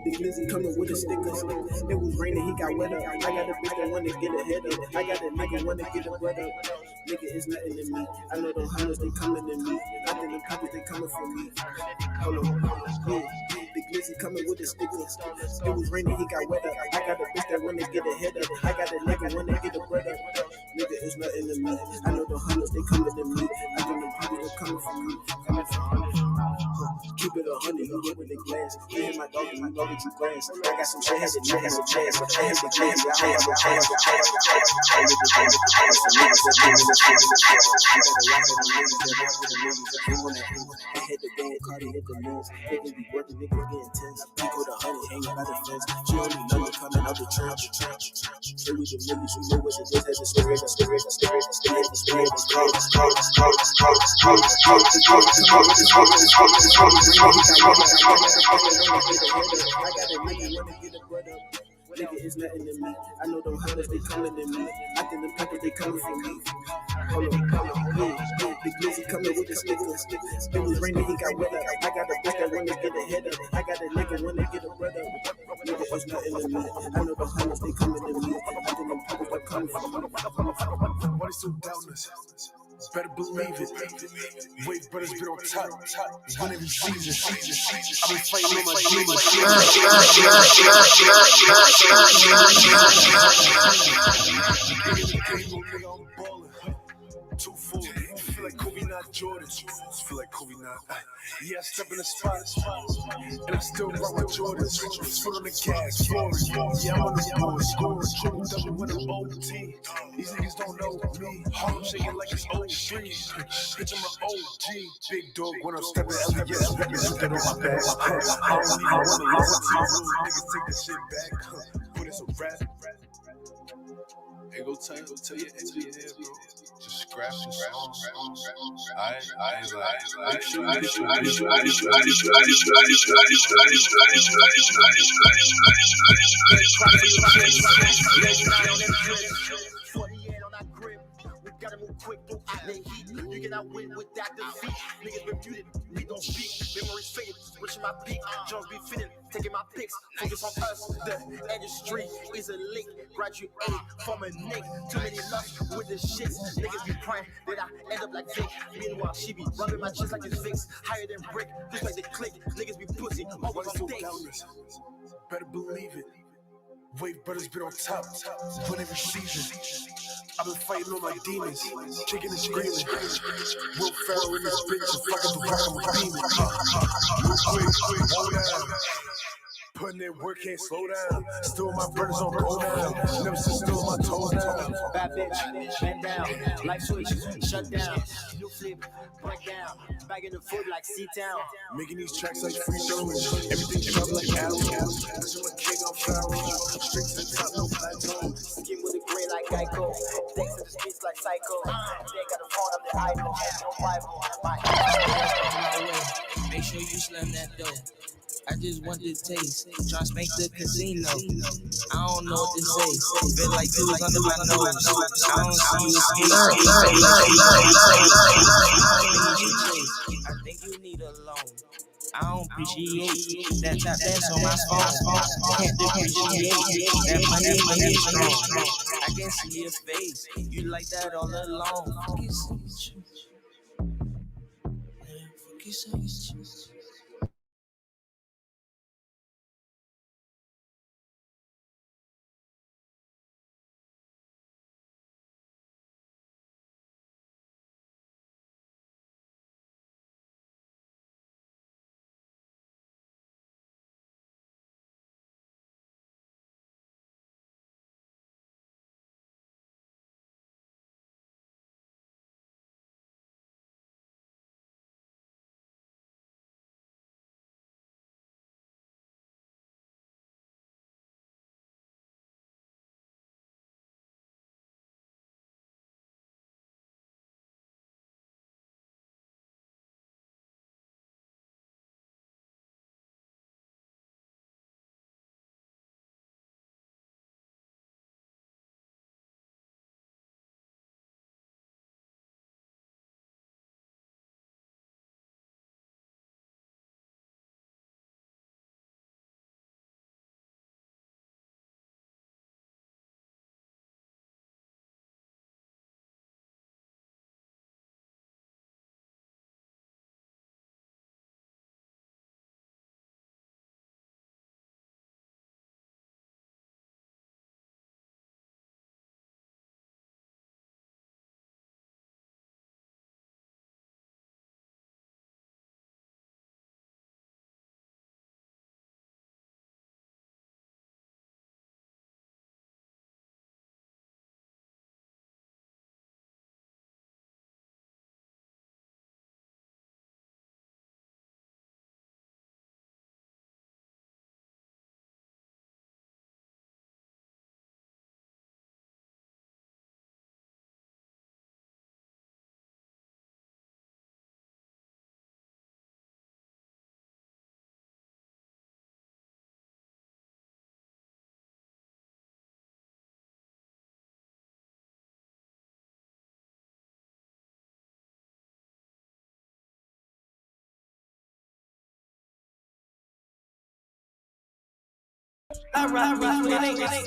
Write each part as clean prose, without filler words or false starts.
Big Lizzy coming with the stickers. It was raining, he got wet up. I got a bitch that wanna get ahead up. I got a nigga wanna get a bread up. Nigga, it's nothing to me. I know them hunters, they coming to me. I think them pockets, they coming for me. Hold on, Big Lizzy coming with the stickers. It was raining, he got wet up. I got a bitch that wanna get ahead up. I got a nigga wanna get a bread up. Nigga, it's nothing to me. I know them hunters, they coming to me. I think them pockets, they coming for me. Keep it 100, you get with the glass. Me and my dog, you know that you glass. I got some shit, I got some chance. I have the chance, I have the chance. I had the band, Cardi hit the lens. Niggas be working, niggas getting tense. We go to 100, hanging by the fence. She only know me coming out the trench. Say we the niggas, you know what it is. As a spirit, a spirit, a spirit, a spirit, a spirit, a spirit, a spirit, a Nigga, it's nothing to me. I know them hunters, they coming to me. I think them pockets, they coming for me. Hold on, Big Lizzy coming with the stickers. It was raining, he got wet up. I got a bitch that wanna get ahead up. I got a nigga wanna get a bread up. Nigga, it's nothing to me. I know them hunters, they coming to me. I think them pockets, they coming for me. Why they so doubtless? Better believe it. Wave brothers been on top. Win every season. I've been fighting on my demons. Nigga, I'm ballin'. 240. Feel like Kobe, not Jordan. Feel like Kobe, not. Yeah, I step in the spot, and I still rock with Jordans. Foot on the gas, flooring. Yeah, I'm on the board, scoring. Triple double with an OT. These niggas don't know me. Harlem shaking like it's old street. Bitch, I'm an OG. Big dog when I'm stepping LES, represent that on my back. I don't even want to listen to you. Niggas take the shit back. But it's a rap. Hey, go tell your engineer, bro. Just scrap the song. I ain't like. Gotta move quick through the heat. You cannot win without defeat. Niggas been muted, we don't speak. Memories faded, switching my peak. Jones be fitting, taking my picks. Focus on us, the industry is a lick. Graduate from a nick. Too many lusts with the shits. Niggas be praying that I end up like Vic. Meanwhile, she be rubbing my chest like it's Vicks. Higher than brick, just like the click. Niggas be pussy, always on dick. Better believe it. Wave brothers been on top. Win every season. I've been fighting on my demons, kicking and screaming. Will Ferrell in this bitch, and fucking the rock, I'm a demon. Real quick, hold down. Putting in work, can't slow down. Still my brothers on go down. Never sit still on my toes down. Bad bitch, bend down. Life switch, shut down. New flip, break down. Back in the foot like C-Town. Making these tracks like free throws. Everything sharp like arrows. Cause I'm a king on Pharaoh. Straight to the top, no plateau. Skin with a gray like Geico. Thanks to the streets like Psycho. They got a phone up the idol. No Bible. Make sure you slam that dough. I just want the taste. Try to spank the casino. I don't know what to say. Feel like you was under my nose. I don't see you escape. I think you need a loan. I don't appreciate that top dance on my phone. Can't appreciate that money is strong. I can see your face. You like that all along. Focus on I rock with it ain't just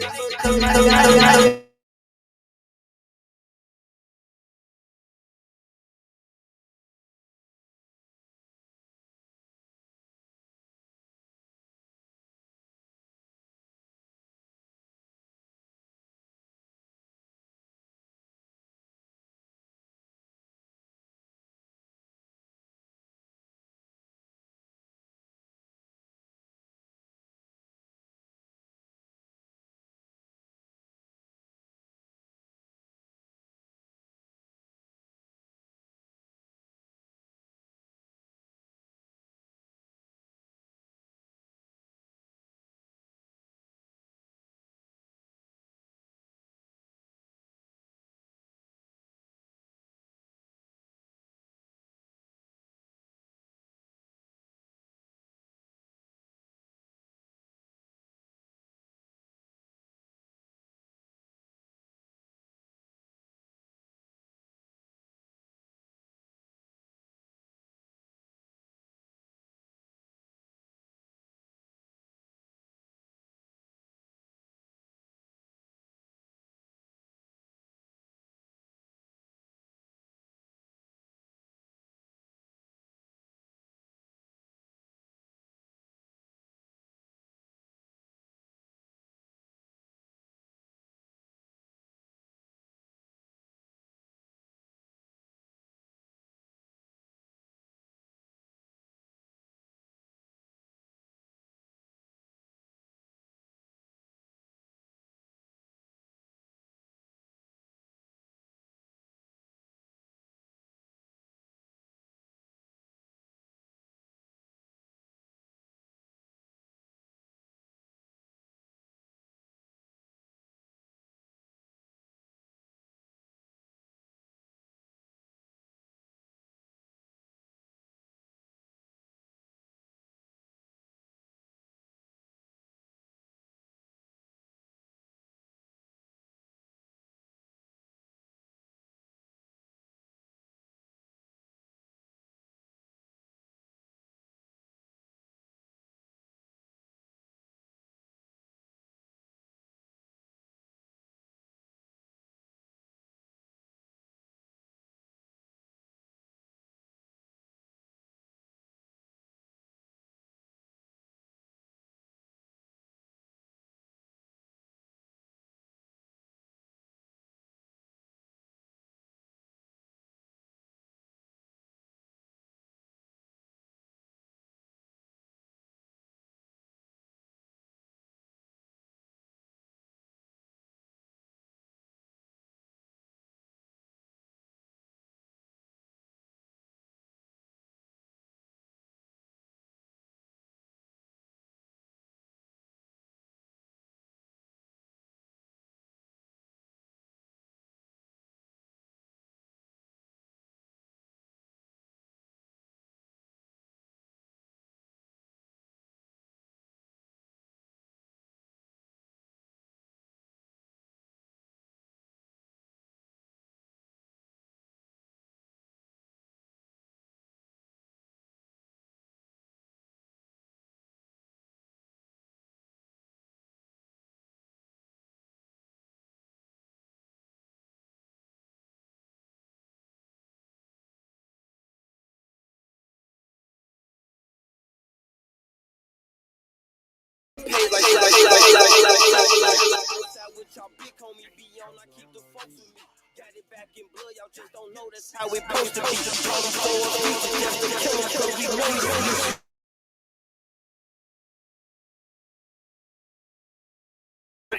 how we supposed to be.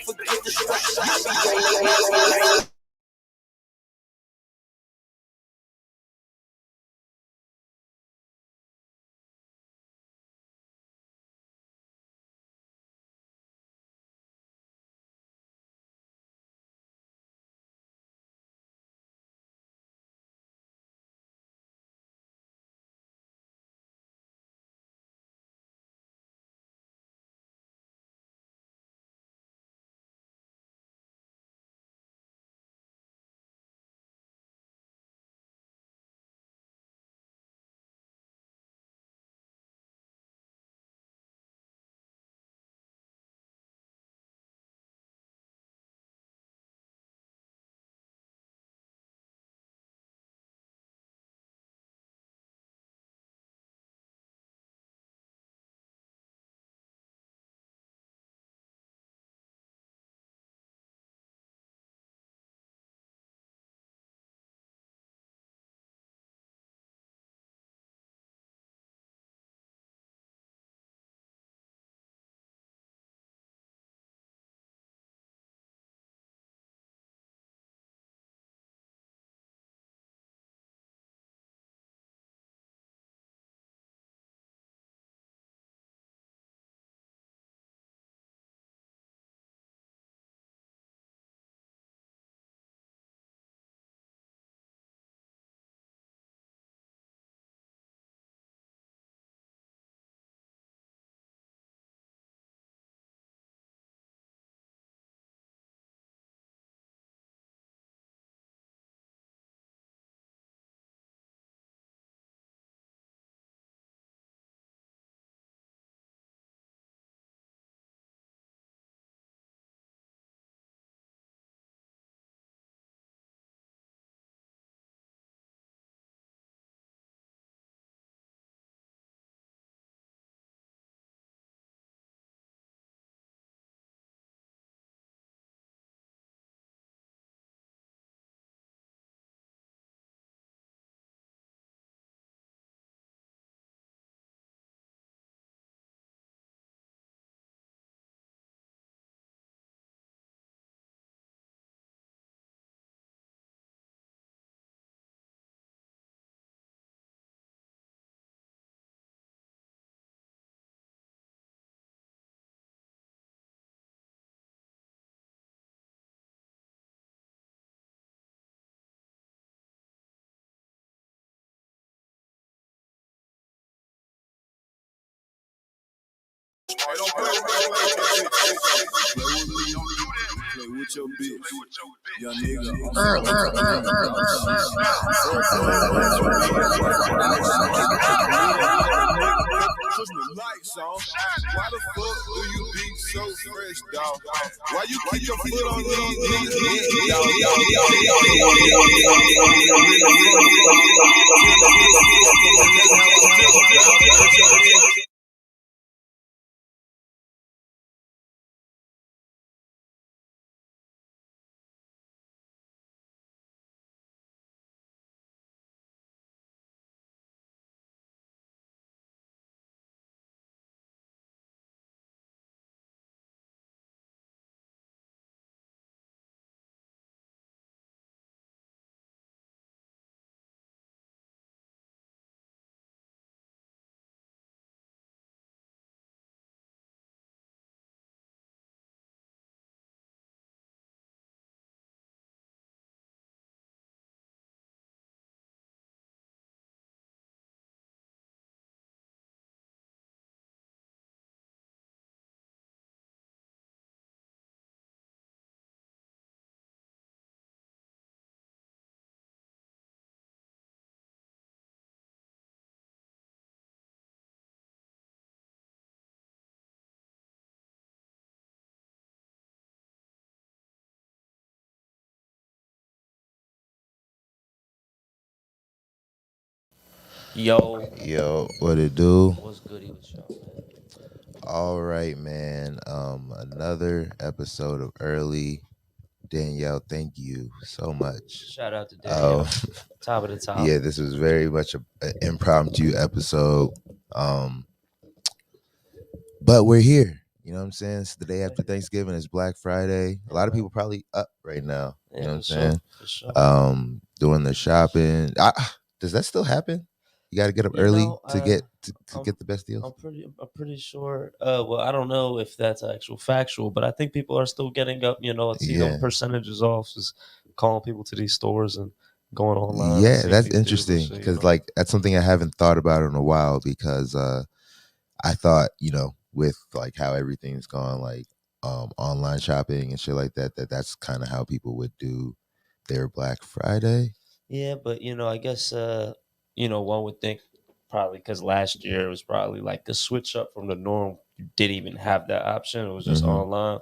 Forget the don't play with me, play with your bitch. Play with me, don't do that. Play with your bitch. Young nigga, Christmas lights on. Why the fuck do you be so fresh, dog? Why you keep your foot on these Yo, what it do? What's goody with y'all, man? All right, man. Another episode of Early. Danielle, thank you so much. Shout out to Danielle. Top of the top. Yeah, this was very much an impromptu episode. But we're here. You know what I'm saying? It's the day after Thanksgiving. It's Black Friday. A lot of people probably up right now. You know what I'm saying? For sure. Doing their shopping. Does that still happen? You got to get up early to get the best deals. I'm pretty sure. Well, I don't know if that's actual factual, but I think people are still getting up. See them percentages off, just calling people to these stores and going online. Yeah, that's interesting because that's something I haven't thought about in a while because I thought with like how everything's gone like online shopping and shit like that's kind of how people would do their Black Friday. Yeah, but I guess one would think probably because last year it was probably like the switch up from the norm. You didn't even have that option. It was just online.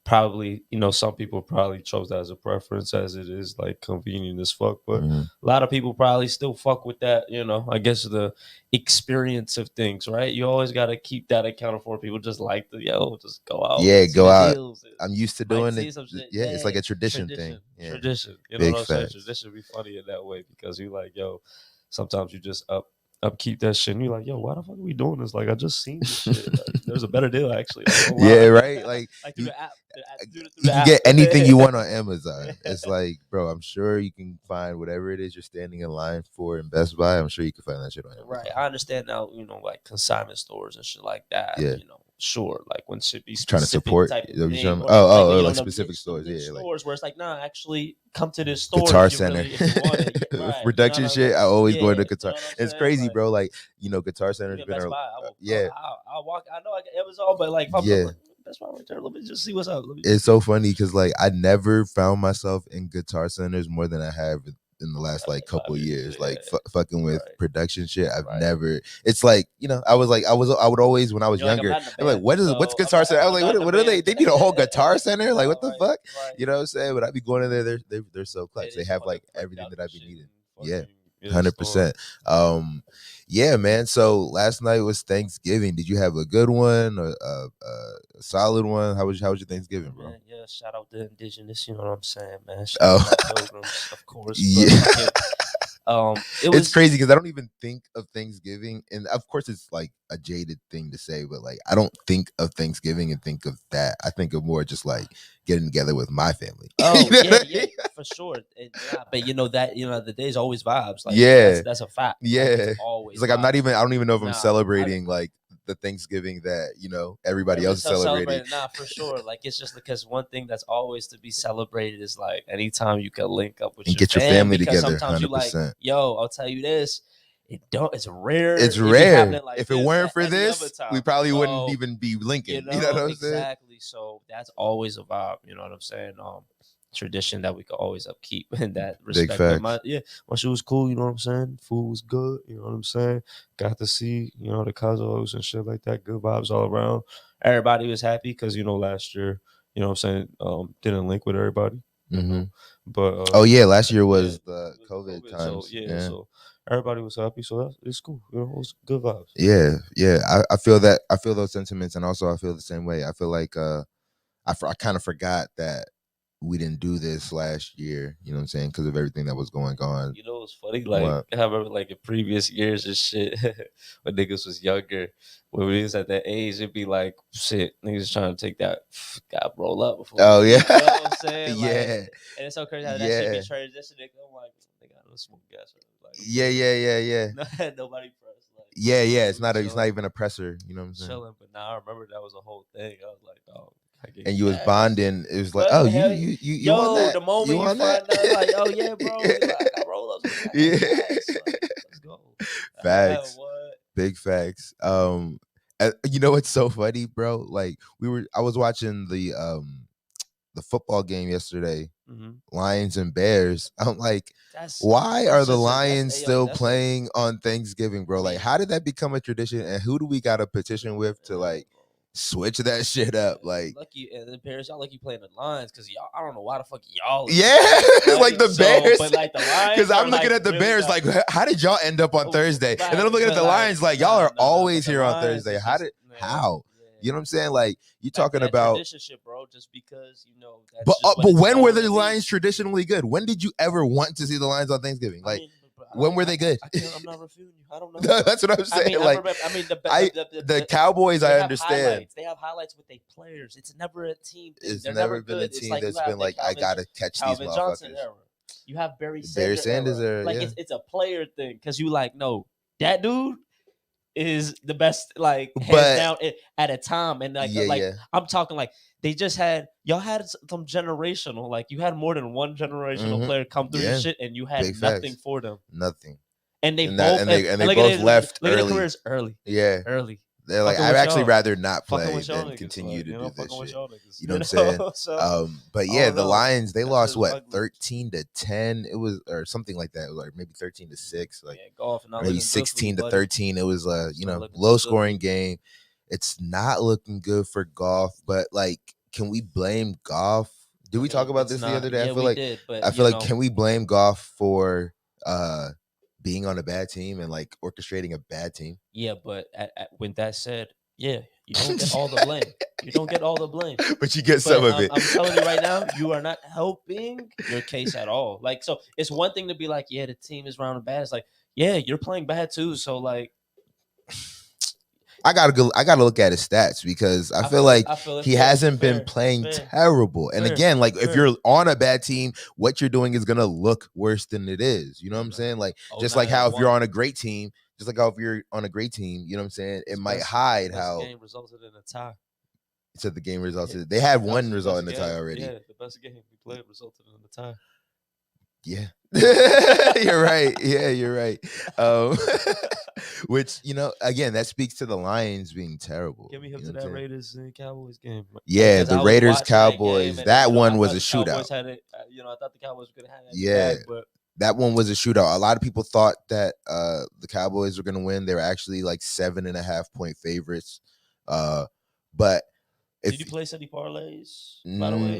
Probably, some people probably chose that as a preference as it is like convenient as fuck. But a lot of people probably still fuck with that, I guess the experience of things, right? You always got to keep that accounted for. People just like to, just go out. Yeah, go out. I'm used to doing it. Yeah, it's like a tradition thing. Yeah. Tradition. You know what I'm saying? Tradition be funny in that way because you like, sometimes you just upkeep that shit and you're like, why the fuck are we doing this? Like, I just seen this shit. Like, there's a better deal actually. Like, yeah, right. Like through the app. You can get anything you want on Amazon. It's like, bro, I'm sure you can find whatever it is you're standing in line for in Best Buy. I'm sure you can find that shit on Amazon. Right. I understand now, like consignment stores and shit like that. Yeah. Sure. Like when shit be trying to support type of thing, like specific stores. Yeah. Stores where it's like, nah, actually come to this store. Guitar Center. Really, if you want it. Right. Production shit. I always go into Guitar. It's crazy, like, bro. Like, Guitar Center's been I'll walk. I know I get Amazon, but like, if I'm that's why right there. Let me just see what's up. It's so funny because like I never found myself in Guitar Centers more than I have in the last like couple years. Like fucking with production shit. I've never. It's like I would always when I was younger. I'm like, what's Guitar Center? I was like, what are they? They need a whole Guitar Center. Like what the fuck? You know what I'm saying? But I be going in there. They're so clutch. They have like everything that I be needing. Yeah. 100%. Yeah, man. So last night was Thanksgiving. Did you have a good one or a solid one? How was your Thanksgiving, bro? Man, yeah, shout out to Indigenous. You know what I'm saying, man. Shout out to Pilgrims, of course. Yeah. It's crazy because I don't even think of Thanksgiving, and of course it's like a jaded thing to say, but like I don't think of Thanksgiving and think of that. I think of more just like getting together with my family. Oh yeah, for sure. But the day's always vibes. Like, that's a fact. Yeah, it's always. It's like vibes. I don't even know if I'm celebrating like the Thanksgiving that everybody else is celebrating. Nah, for sure. Like it's just because one thing that's always to be celebrated is like anytime you can link up with and get your family together. Sometimes 100%. You like, I'll tell you this. It's rare. It's it be rare. happening like If it this weren't at for any other this, time. we probably wouldn't So, even be linking. You know what I'm saying? exactly. So that's always a vibe. You know what I'm saying? Tradition that we could always upkeep in that Big respect. facts. But my shoe was cool. You know what I'm saying? Food was good. You know what I'm saying? Got to see the Cuzos and shit like that. Good vibes all around. Everybody was happy because last year what I'm saying didn't link with everybody. Mm-hmm. But oh yeah, last year was the COVID times. So so everybody was happy. So it's cool. It was good vibes. Yeah. I feel that. I feel those sentiments, and also I feel the same way. I feel like I kind of forgot that we didn't do this last year. You know what I'm saying? Because of everything that was going on. You know, it's funny. Like I remember, like in previous years and shit, when niggas was younger, when we was at that age, it'd be like shit. Niggas trying to take that, got roll up before. Oh yeah, you know what I'm saying? yeah. Like, and it's so crazy how that shit be transitioning. I'm like, they got no smoke gas. Like, yeah. Nobody pressed. Like, yeah. It's not even a presser. You know what I'm saying? Chilling, but now I remember that was a whole thing. I was like, dog. And you was bonding. It was like, But oh, hell, you on that? The moment you find out, like, oh yeah, bro, like, I roll up. Like, yeah, let's go. Facts, big facts. You know what's so funny, bro? Like I was watching the football game yesterday, Lions and Bears. I'm like, why are the Lions still playing on Thanksgiving, bro? Like, how did that become a tradition? And who do we got a petition with to like switch that shit up? Like, lucky and the Bears, y'all lucky playing the Lions because y'all. I don't know why the fuck y'all. Like the Bears, but like the Lions. Because I'm looking at the Bears, like, how did y'all end up on Thursday? And then I'm looking at the Lions, like, y'all are always here on Thursday. How? You know what I'm saying? Like, you talking about tradition shit, bro. Just because But when were the Lions traditionally good? When did you ever want to see the Lions on Thanksgiving? Like, when were they good? I'm not refuting you. I don't know. That's what I'm saying. The Cowboys, I understand. Highlights. They have highlights with their players. It's never a team thing. It's never been a team that's been like, I gotta catch these motherfuckers. Johnson era. You have Barry Sanders era. Like, it's a player thing because you like, no, that dude is the best, like, hands down at a time. And I'm talking like they just y'all had some generational, like you had more than one generational player come through your shit, and you had nothing for them. Nothing. And they both left early. Look at their careers early. Yeah. Early. They're like, I'd actually rather not play than continue to do this shit. You know what I'm saying? But yeah, the Lions, they lost what, 13-10? It was, or something like that. It was like maybe 13-6, like maybe 16-13. It was low scoring game. It's not looking good for Goff, but like, can we blame Goff? Did we talk about this the other day? I feel like can we blame Goff for being on a bad team and like orchestrating a bad team? Yeah, but with that said, you don't get all the blame. You don't get all the blame, but you get some of it. I'm telling you right now, you are not helping your case at all. Like, so it's one thing to be like, yeah, the team is round and bad. It's like, yeah, you're playing bad too. So like, I gotta look at his stats because I feel like he hasn't been playing terrible. And again, like if you're on a bad team, what you're doing is gonna look worse than it is. You know what I'm saying? Like just like how if you're on a great team, you know what I'm saying? It might hide how the game resulted in a tie. So the game resulted. They had one result in the tie already. Yeah, the best game we played resulted in the tie. Yeah. You're right. Yeah, you're right. Which, again, that speaks to the Lions being terrible. Get me up to that Raiders and Cowboys game. Yeah, the Raiders Cowboys. That one was a shootout. I thought the Cowboys were gonna have that. Yeah, but that one was a shootout. A lot of people thought that the Cowboys were gonna win. They were actually like 7.5-point favorites. But did you place any parlays, by the way?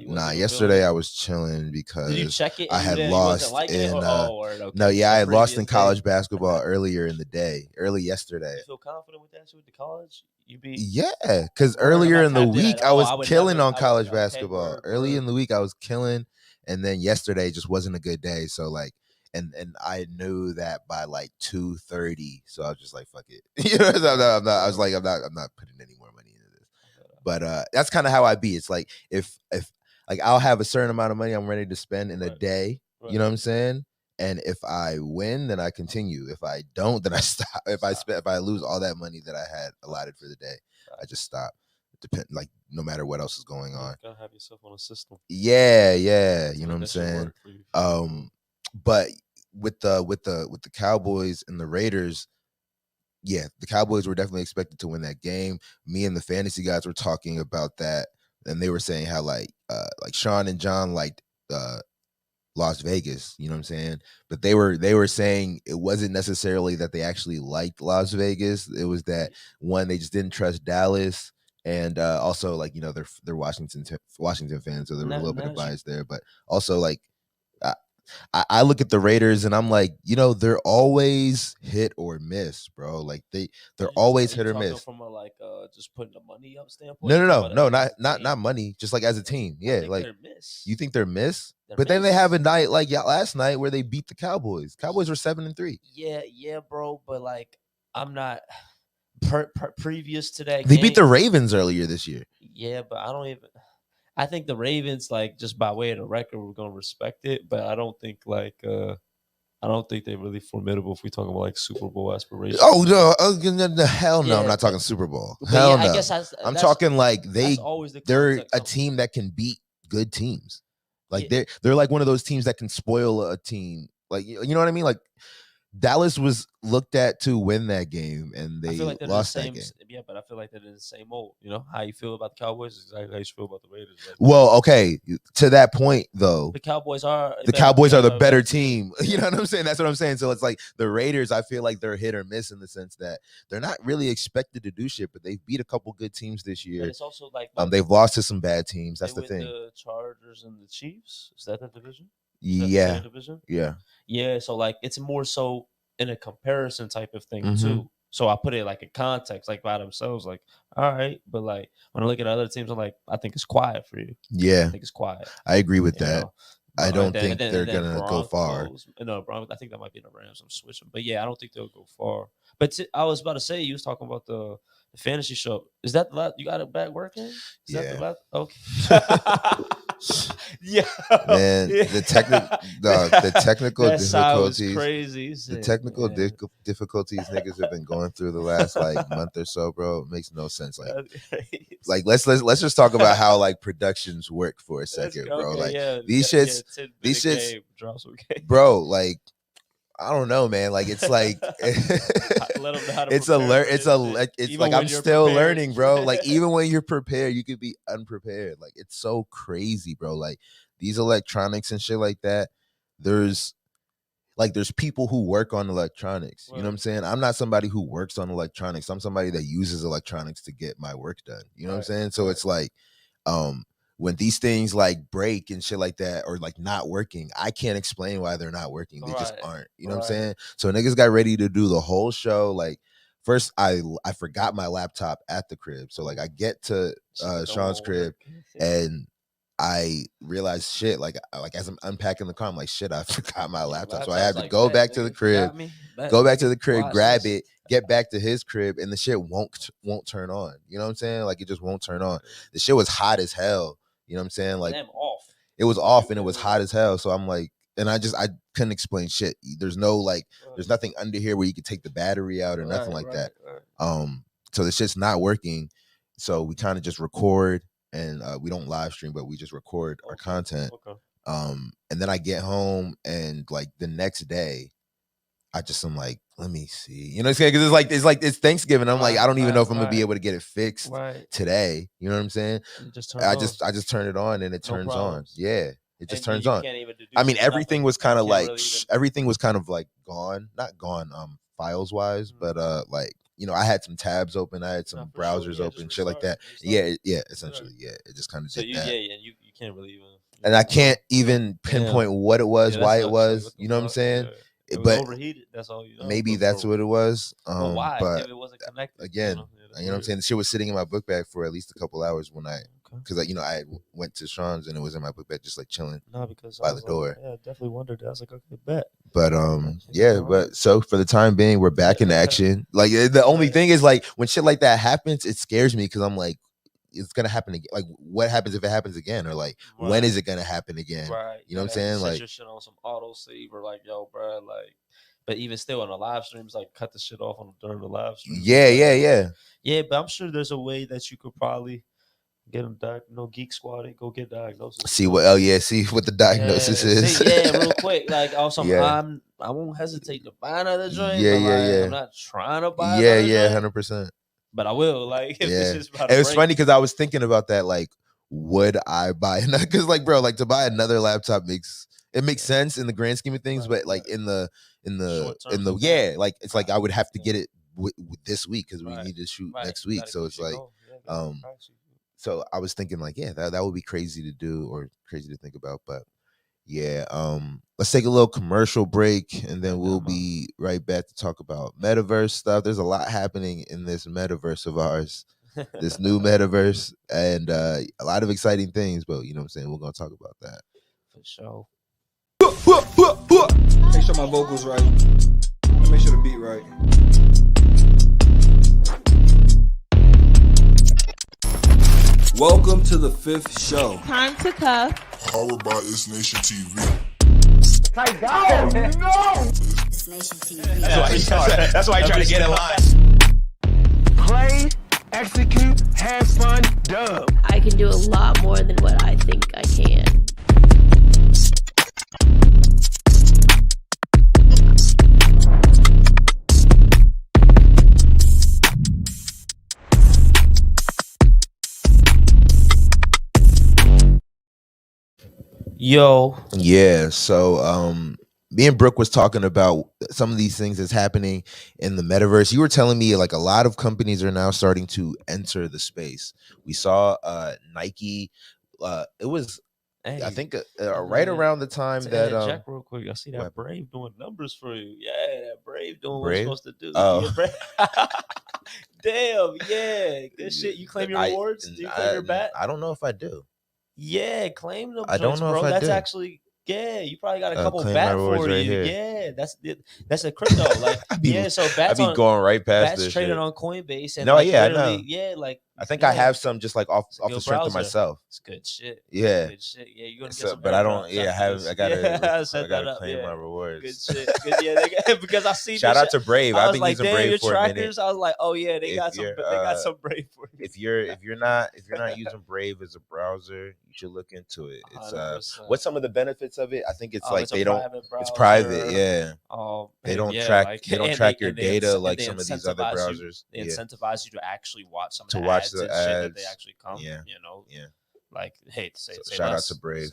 Nah, yesterday I was chilling because did you check it? I had lost in I had lost in college basketball earlier yesterday. You feel confident with that shit with the college? Yeah, because earlier in the week I was killing on college basketball. Early in the week I was killing, and then yesterday just wasn't a good day. So like, and I knew that by like 2:30, so I was just like, fuck it. I was like, I'm not putting any more money into this. But that's kind of how I be. It's like if like I'll have a certain amount of money I'm ready to spend in a day. You know what I'm saying? And if I win, then I continue. If I don't, then I stop. If I lose all that money that I had allotted for the day, I just stop. Like no matter what else is going on. You gotta have yourself on a system. Yeah. You know what I'm saying? But with the Cowboys and the Raiders, yeah, the Cowboys were definitely expected to win that game. Me and the fantasy guys were talking about that, and they were saying how like Sean and John liked Las Vegas, you know what I'm saying? But they were saying it wasn't necessarily that they actually liked Las Vegas. It was that one, they just didn't trust Dallas, and also like, you know, they're Washington fans, so there was a little bit of bias there. But also like I look at the Raiders and I'm like, you know, they're always hit or miss, bro. Like they're always hit or miss. From a just putting the money up standpoint. No, not money. Just like as a team, yeah. Like you think they're miss, but then they have a night like last night where they beat the Cowboys. Cowboys were 7-3. Yeah, bro. But like, I'm not previous to that. They beat the Ravens earlier this year. Yeah, but I don't even. I think the Ravens, like, just by way of the record, we're gonna respect it, but I don't think they're really formidable if we talk about like Super Bowl aspirations. Oh no, hell no! I'm not talking Super Bowl. Hell no! I guess I'm talking like they're a team that can beat good teams. Like they're like one of those teams that can spoil a team. Like you know what I mean? Like Dallas was looked at to win that game, and they lost that game. Yeah, but I feel like they're in the same mold. You know how you feel about the Cowboys is exactly how you feel about the Raiders. Like, well, okay, to that point though, the Cowboys are the better team. You know what I'm saying? That's what I'm saying. So it's like the Raiders. I feel like they're hit or miss in the sense that they're not really expected to do shit, but they've beat a couple good teams this year. But it's also like they've lost to some bad teams. That's the thing. The Chargers and the Chiefs. Is that the division? Yeah. Division? Yeah. So like it's more so in a comparison type of thing too. So I put it like in context, like by themselves, like, all right. But like when I look at other teams, I'm like, I think it's quiet for you. Yeah. I think it's quiet. I agree with that. Know? I don't think they're gonna go far. No, Broncos. I think that might be the Rams. I'm switching, but yeah, I don't think they'll go far. But I was about to say, you was talking about the fantasy show. Is that the last? You got it back working? Is that the last? Okay. Yeah, man. The technical difficulties, crazy. The technical difficulties niggas have been going through the last like month or so, bro. It makes no sense. Like let's just talk about how like productions work for a second, bro. Like these shits, bro. Like I don't know, man. Like it's like it's like I'm still learning, bro. Like even when you're prepared, you could be unprepared. Like it's so crazy, bro. Like these electronics and shit like that. There's people who work on electronics. You know what I'm saying? I'm not somebody who works on electronics. I'm somebody that uses electronics to get my work done. You know what I'm saying? So it's like when these things like break and shit like that or like not working, I can't explain why they're not working. They just aren't. You know what I'm saying? So niggas got ready to do the whole show. Like first I forgot my laptop at the crib. So like I get to Sean's crib and I realized shit, like as I'm unpacking the car, I'm like, shit, I forgot my laptop. So I have to go back to the crib, grab it, get back to his crib, and the shit won't turn on. You know what I'm saying? Like it just won't turn on. The shit was hot as hell. You know what I'm saying? Like it was off and it was hot as hell. So I'm like, and I couldn't explain shit. There's nothing under here where you could take the battery out or nothing like that. So the shit's not working. So we kind of just record. And we don't live stream, but we just record our content. And then I get home and like the next day, I'm like, let me see. You know what I'm saying? Because it's Thanksgiving. I'm like, I don't even know if I'm gonna be able to get it fixed today. You know what I'm saying? I just turn it on and it turns on. Yeah. It just turns on. I mean, everything was kind of like gone, not gone files wise, but like, you know, I had some tabs open, I had some browsers open, shit like that. Yeah, essentially, yeah. It just kind of did that. Yeah, and you can't really even. And I can't even pinpoint what it was, why it was. You know what I'm saying? It was overheated. That's all you know. Maybe that's what it was. Well, why? But if it wasn't connected, again, you know what I'm saying? The shit was sitting in my book bag for at least a couple hours when because I went to Sean's and it was in my book bag just like chilling by the door. Yeah, I definitely wondered. I was like, okay, bet. But but so for the time being, we're back in action. Like the only thing is like when shit like that happens, it scares me because I'm like, it's gonna happen again. Like, what happens if it happens again, or like, when is it gonna happen again? You know what I'm saying? Set like, your shit on some auto save or like, yo, bro, like. But even still on the live streams, like cut the shit off during the live stream. Yeah. Yeah, but I'm sure there's a way that you could probably Get them Geek Squad. They go get diagnosis. See what? Oh yeah, see what the diagnosis is. Real quick. Like also, I won't hesitate to buy another joint. Yeah. I'm not trying to buy. Yeah, 100%. But I will. Like, if it's just about it was funny because I was thinking about that. Like, would I buy another? Because like, bro, like to buy another laptop makes sense in the grand scheme of things, but like in the like it's like I would have to get it this week because we need to shoot next week. So it's like, so I was thinking like, that would be crazy to do or crazy to think about, but yeah. Let's take a little commercial break and then we'll be right back to talk about metaverse stuff. There's a lot happening in this metaverse of ours, this new metaverse, and a lot of exciting things, but you know what I'm saying? We're going to talk about that. For sure. Make sure my vocals right. Make sure the beat right. Welcome to the 5th show. Time to cuff. Powered by ItsNation TV. My God! Oh, no! ItsNation TV. That's why you try to get in line. Play, execute, have fun, dub. I can do a lot more than what I think I can. Yo. Yeah, so me and Bruke was talking about some of these things that's happening in the metaverse. You were telling me like a lot of companies are now starting to enter the space. We saw Nike. It was I think right around the time that Jack, real quick, I see that Brave doing numbers for you. Yeah, that Brave doing what it's supposed to do. Oh. Damn, yeah, good shit. You claim your rewards? Do you claim your bat? I don't know if I do. Yeah, claim them. I don't know bro. if I That's do. Actually, you probably got a couple bat for right you. here. Yeah, that's a crypto. Like, so bats I be going right past bats this traded shit. on Coinbase. And no, like, I know. Yeah, like I think I have some just like off the strength of myself. It's good shit. Yeah, good shit. Yeah, you're gonna get some. But I don't. Yeah, I have. I gotta claim my rewards. Good shit. Good, yeah, because I see. Shout out to Brave. I've been using Brave for a minute. I was like, oh yeah, they got some. They got some Brave for you. If you're not using Brave as a browser, you should look into it. It's what's some of the benefits of it? I think it's like they don't. It's private. Yeah. They don't track. They don't track your data like some of these other browsers. They incentivize you to actually watch some of the ads. The ads. Shit that they actually come, like, hey, shout out to Brave.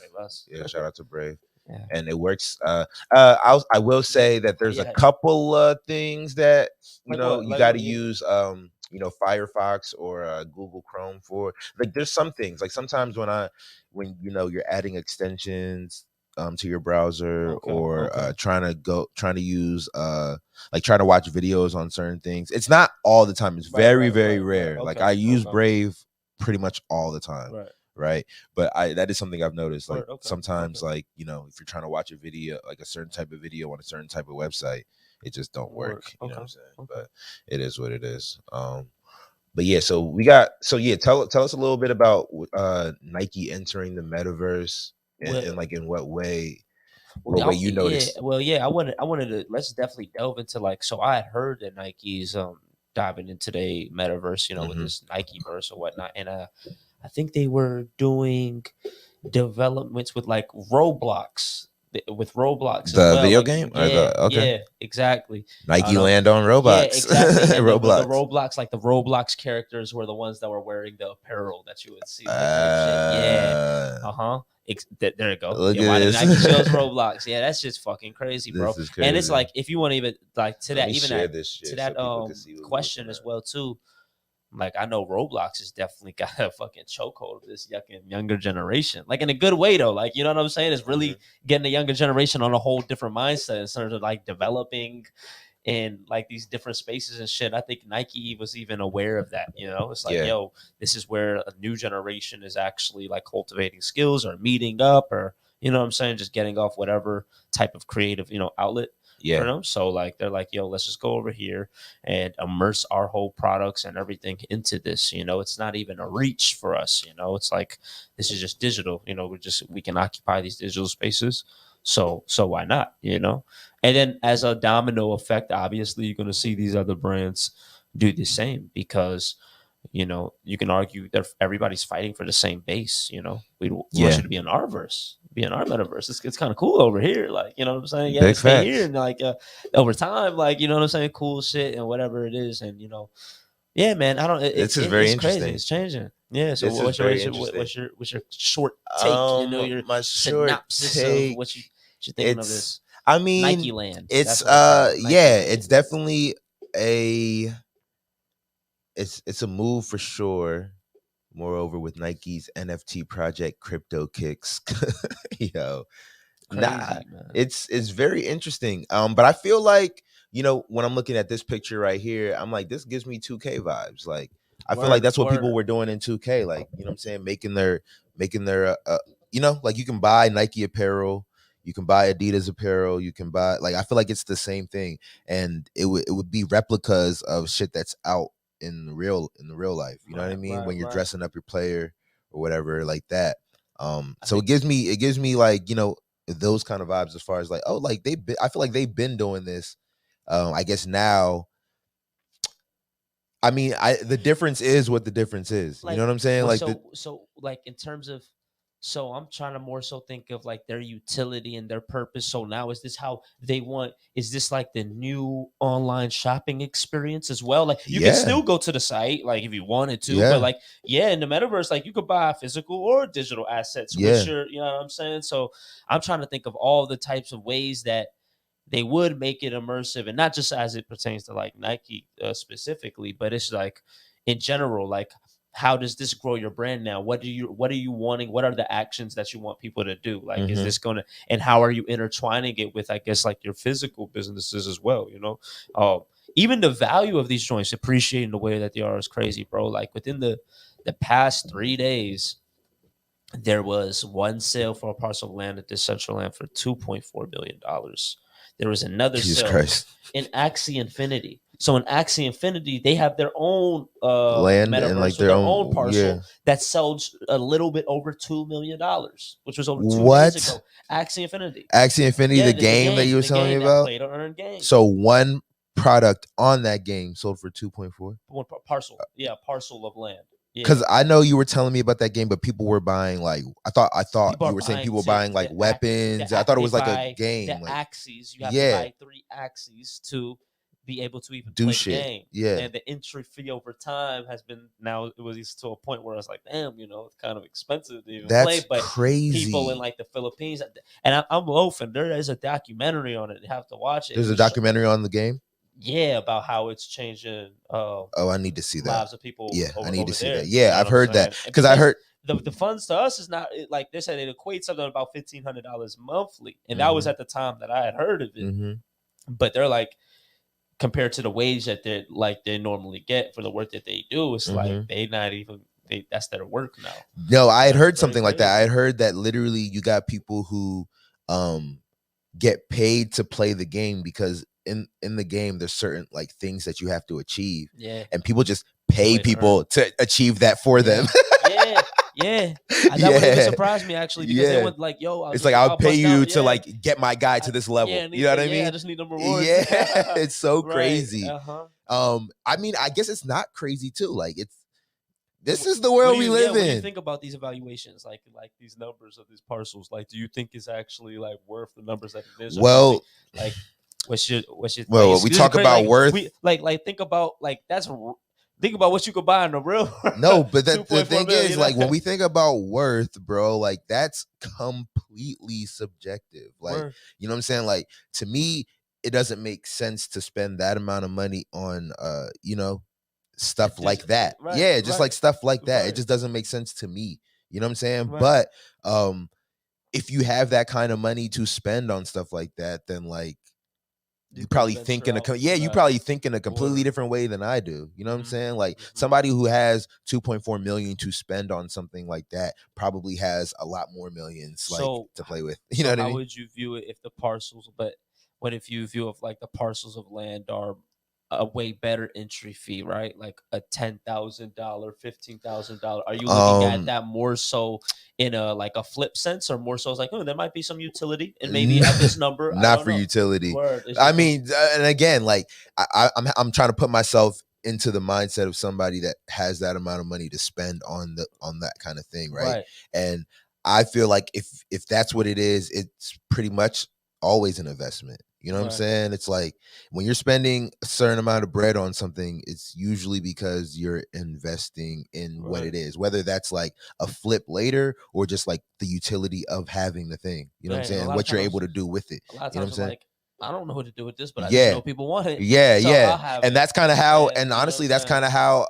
Shout out to Brave. Yeah. And it works. I will say that there's a couple things that you got to use. Firefox or Google Chrome for. Like, there's some things. Like sometimes when you're adding extensions to your browser or trying to use trying to watch videos on certain things. It's not all the time. It's very rare. Right. Like I use Brave pretty much all the time. Right. But that is something I've noticed. Like sometimes like, if you're trying to watch a video, like a certain type of video on a certain type of website, it just don't work. You know what I'm saying? But it is what it is. But yeah, tell us a little bit about Nike entering the metaverse and like in what way you noticed. I wanted to let's definitely delve into so I had heard that Nike's diving into the metaverse, with this Nike verse or whatnot. And I think they were doing developments with Roblox. With Roblox, the video game, yeah, exactly. Nike land on Roblox, exactly. Roblox. The Roblox, the Roblox characters were the ones that were wearing the apparel that you would see. There you go. Why did Nike shows Roblox? Yeah, that's just fucking crazy, bro. And it's like if you want to even to that question as well too. Like I know Roblox has definitely got a fucking chokehold of this younger generation, like in a good way though. Like you know what I'm saying? It's really getting the younger generation on a whole different mindset in terms of developing in these different spaces and shit. I think Nike was even aware of that. It's like yo, this is where a new generation is actually cultivating skills or meeting up or you know what I'm saying, just getting off whatever type of creative outlet. Yeah. So they're like, yo, let's just go over here and immerse our whole products and everything into this. It's not even a reach for us. It's like this is just digital. We can occupy these digital spaces. So why not? And then as a domino effect, obviously you're gonna see these other brands do the same because you know, you can argue that everybody's fighting for the same base. You know, we want Yeah. you to be in our verse, be in our metaverse. It's kind of cool over here, like, you know what I'm saying? Yeah, Big stay facts. here, and like over time, like, you know what I'm saying? Cool shit and whatever it is, and you know, yeah, man. I don't. This is very it's interesting. crazy. It's changing. Yeah. So This is what's very your interesting. what's your short take? You know, your My short synopsis take. of what you're thinking of this. I mean, Nike land. It's That's what I'm saying. Nike yeah, land. it's definitely it's a move for sure. Moreover, with Nike's NFT project Crypto Kicks, yo, Crazy, nah, man. it's very interesting. But I feel like, you know, when I'm looking at this picture right here, I'm like, this gives me 2K vibes. Like, I feel like that's what people were doing in 2K. Like, you know what I'm saying, making their you know, like you can buy Nike apparel, you can buy Adidas apparel, you can buy, like, I feel like it's the same thing, and it would be replicas of shit that's out in the real life. You know what I mean? When you're dressing up your player or whatever like that. So it gives me like, you know, those kind of vibes as far as like, oh, like I feel like they've been doing this. I guess now, I mean, the difference is what the difference is. Like, you know what I'm saying? well, Like, so like in terms of, so I'm trying to more so think of like their utility and their purpose. So now is this how they want? Is this like the new online shopping experience as well? Like you can still go to the site, like if you wanted to, but like in the metaverse, like you could buy physical or digital assets with your, you know what I'm saying? So I'm trying to think of all the types of ways that they would make it immersive, and not just as it pertains to like Nike specifically, but it's like in general, like how does this grow your brand now? What are you wanting? What are the actions that you want people to do? Like, is this going to, and how are you intertwining it with, I guess, like your physical businesses as well? You know, even the value of these joints appreciating the way that they are is crazy, bro. Like within the past 3 days, there was one sale for a parcel of land at this central land for $2.4 billion. There was another sale in Axie Infinity. So in Axie Infinity, they have their own land metaverse and like with their own own parcel that sells a little bit over $2 million, which was over 2 what? days ago. Axie Infinity. Axie Infinity, the game that you were telling me about? Play to earn game. So one product on that game sold for 2.4? One parcel. Yeah, parcel of land. Because I know you were telling me about that game, but people were buying like I thought you were saying people buying like weapons. I thought it was like a game. The like, Axies, you have to buy 3 Axies to be able to even do play shit. The game. Yeah, and the entry fee over time has been, now it was to a point where I was like, damn, you know, it's kind of expensive to even play. But crazy. People in like the Philippines, and I'm loafing. There is a documentary on it. You have to watch it. There's a documentary on the game. Yeah, about how it's changing. I need to see that. Lives of people. Yeah, I need to see that. You Yeah, know I've heard that because I heard the funds to us is not like they said it equates something about $1,500 monthly, and that was at the time that I had heard of it. But they're like, compared to the wage that they normally get for the work that they do, it's like they not even. That's their work now. No, I had heard something like that. I had heard that literally you got people who get paid to play the game because in the game there's certain like things that you have to achieve. Yeah. And people just pay people to achieve that for them. Yeah. That wouldn't even surprise me actually, because they went like, yo, it's like I'll pay you to like get my guy to this level. You know what I mean? I just need them rewards. Yeah. It's so crazy. I mean, I guess it's not crazy too. Like this is the world we live in. What do you think about these evaluations, like these numbers of these parcels? Like, do you think it's actually like worth the numbers that it is? Well, like, what's your? Well, like, we talk about worth. Think about think about what you could buy in the real. No, but the thing is, like, when we think about worth, bro, like that's completely subjective. Like, you know what I'm saying? Like, to me, it doesn't make sense to spend that amount of money on, you know, stuff like that. Like stuff like that. It just doesn't make sense to me. You know what I'm saying? But if you have that kind of money to spend on stuff like that, then like you probably think in a completely different way than I do. You know what I'm saying? Like somebody who has 2.4 million to spend on something like that probably has a lot more millions to play with. You know what I mean? How would you view it if the parcels, but what if you view of like the parcels of land are a way better entry fee, right? Like a $10,000, $15,000. Are you looking at that more so in a like a flip sense, or more so it's like, oh, there might be some utility and maybe at this number? Not for utility. I mean, and again, like I'm trying to put myself into the mindset of somebody that has that amount of money to spend on that kind of thing, right? And I feel like if that's what it is, it's pretty much always an investment. You know what I'm saying? It's like when you're spending a certain amount of bread on something, it's usually because you're investing in what it is, whether that's like a flip later or just like the utility of having the thing. You know what I'm saying? What you're able to do with it. A lot of times you know what I'm saying? Like, I don't know what to do with this, but I just know people want it. So and that's kind of how, and honestly, that's kind of how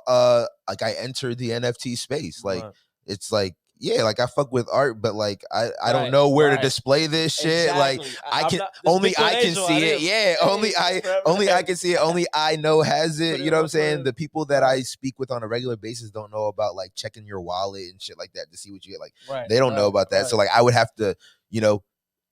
like I entered the NFT space. Like it's like, yeah, like I fuck with art, but like I don't know where to display this shit. Like I can only I can see it. Yeah, only I can see it. Only I know has it. You know what I'm saying? The people that I speak with on a regular basis don't know about like checking your wallet and shit like that to see what you get. Like they don't know about that. So like I would have to, you know,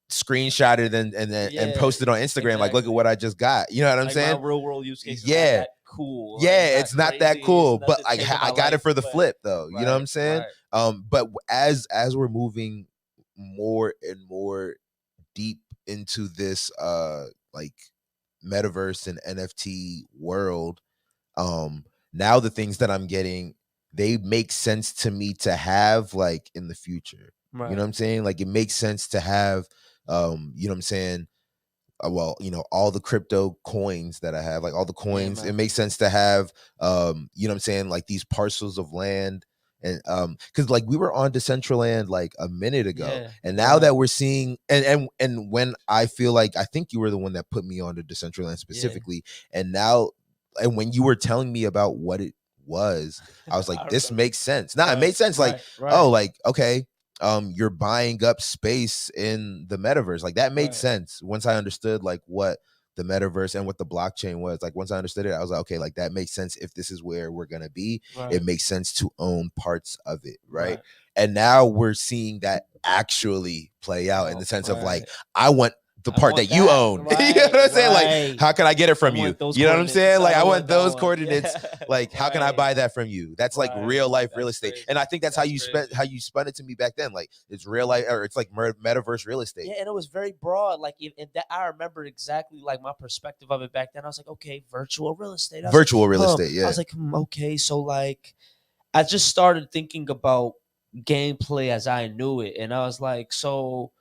screenshot it and post it on Instagram. Like, look at what I just got. You know what I'm saying? My real world use case. Yeah. Cool. Yeah, it's not that cool, but like I got it for the flip though. You know what I'm saying? But as we're moving more and more deep into this like metaverse and NFT world, now the things that I'm getting, they make sense to me to have like in the future. You know what I'm saying? Like it makes sense to have you know what I'm saying? Well, you know, all the crypto coins that I have, like all the coins, it makes sense to have, you know what I'm saying? Like these parcels of land. And because like we were on Decentraland like a minute ago, and now that we're seeing, and when I feel like, I think you were the one that put me on to Decentraland specifically, and now, and when you were telling me about what it was, I was like, this makes sense. It made sense. Like, oh, like, okay. You're buying up space in the metaverse. Like that made sense once I understood like what the metaverse and what the blockchain was. Like once I understood it, I was like, okay, like that makes sense. If this is where we're gonna be, it makes sense to own parts of it, right? And now we're seeing that actually play out in the sense of like, I want the part that you own. You know what I'm saying? Like, how can I get it from you? You know what I'm saying? Like, I want those coordinates. Like, how can I buy that from you? That's like real life real estate. Crazy. And I think that's how you spun it to me back then. Like, it's real life, or it's like metaverse real estate. Yeah, and it was very broad. Like, and that I remember exactly like my perspective of it back then. I was like, okay, virtual real estate. Virtual real estate, yeah. I was like, okay, so like, I just started thinking about gameplay as I knew it, and I was like, so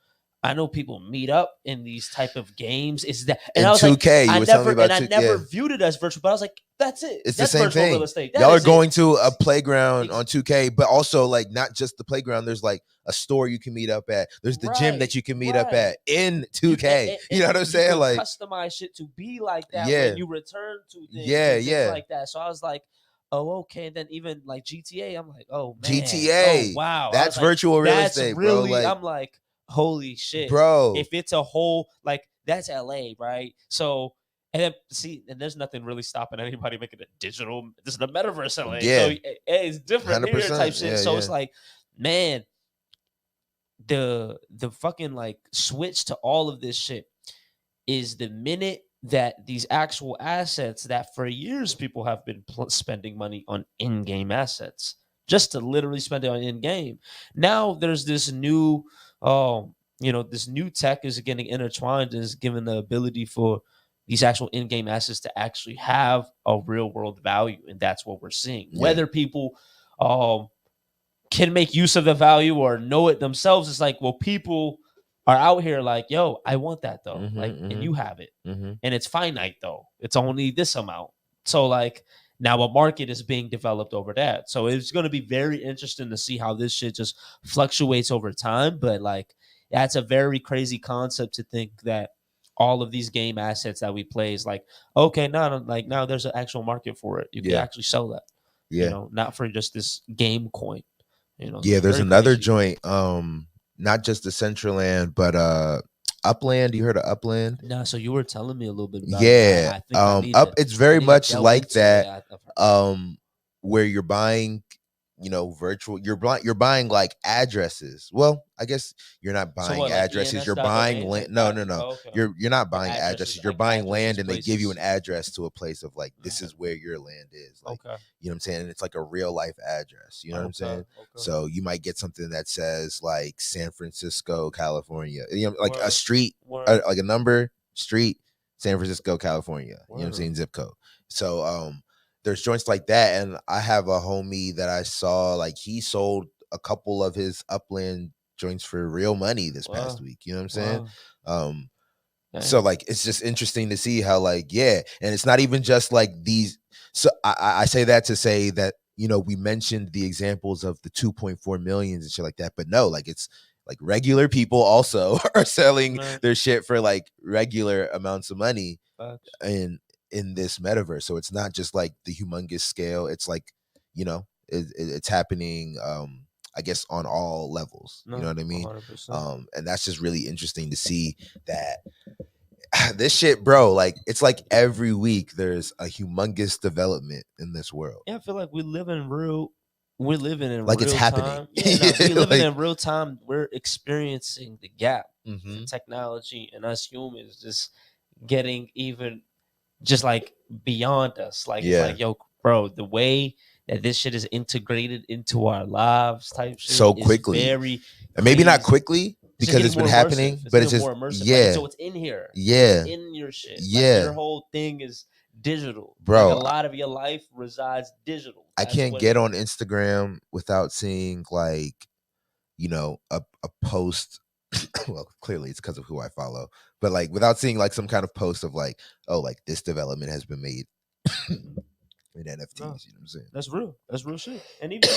I know people meet up in these type of games. Is that and in I was 2K? Like, you were telling me about 2K. I never viewed it as virtual, but I was like, that's it. It's that's the same virtual thing. Real estate. Y'all are going to a playground on 2K, but also like not just the playground. There's like a store you can meet up at. There's the gym that you can meet up at in 2K. You know what I'm saying? You like customize shit to be like that when you return to things. Things like that. So I was like, oh, okay. And then even like GTA, I'm like, oh man, GTA. Oh, wow, that's virtual real estate, really, bro. Like, I'm like, holy shit, bro. If it's a whole like that's LA, right? So and then see, and there's nothing really stopping anybody making a digital. This is the metaverse LA, so it's different here type shit. So it's like, man, the fucking like switch to all of this shit is the minute that these actual assets that for years people have been spending money on in-game assets just to literally spend it on in-game. Now there's this new, this new tech is getting intertwined and is given the ability for these actual in-game assets to actually have a real world value. And that's what we're seeing. Yeah. Whether people can make use of the value or know it themselves, it's like, well, people are out here like, yo, I want that though. And you have it. And it's finite though. It's only this amount. So like now a market is being developed over that. So it's going to be very interesting to see how this shit just fluctuates over time. But like, that's a very crazy concept to think that all of these game assets that we play is like, okay, now there's an actual market for it. You can actually sell that. You know, not for just this game coin. You know, there's another joint, not just the Decentraland, but Upland. You heard of Upland? No, so you were telling me a little bit about it. It's very much like that, where you're buying, virtual. You're buying like addresses. Well, I guess you're not buying addresses. You're buying land. No. Oh, okay. You're not buying addresses. You're buying land, and they give you an address to a place of like, this is where your land is. Like, you know what I'm saying? And it's like a real life address. You know what I'm saying? So you might get something that says like San Francisco, California. Like a street, like a number, street, San Francisco, California. You know what I'm saying? Zip code. So there's joints like that, and I have a homie that I saw like he sold a couple of his Upland joints for real money this past week. You know what I'm saying? So like it's just interesting to see how like and it's not even just like these. So I say that to say that we mentioned the examples of the 2.4 millions and shit like that, but no, like it's like regular people also are selling their shit for like regular amounts of money in this metaverse. So it's not just like the humongous scale. It's like it's happening. I guess on all levels. You know what I mean? 100%. And that's just really interesting to see that. This shit, bro, like it's like every week there's a humongous development in this world. Yeah, I feel like we're living in real like it's happening. Time. Yeah, no, we're living in real time. We're experiencing the gap in technology and us humans just getting even just like beyond us. Like it's like, yo, bro, the way that this shit is integrated into our lives type shit so quickly. Is very and maybe not quickly. Because it's been happening, but it's just more immersive. So it's in here. It's in your shit. Like your whole thing is digital, bro. Like a lot of your life resides digital. I can't get on Instagram without seeing like, a post. Well, clearly it's because of who I follow, but like without seeing like some kind of post of like, oh, like this development has been made. In NFTs, you know what I'm saying? That's real. That's real shit. And even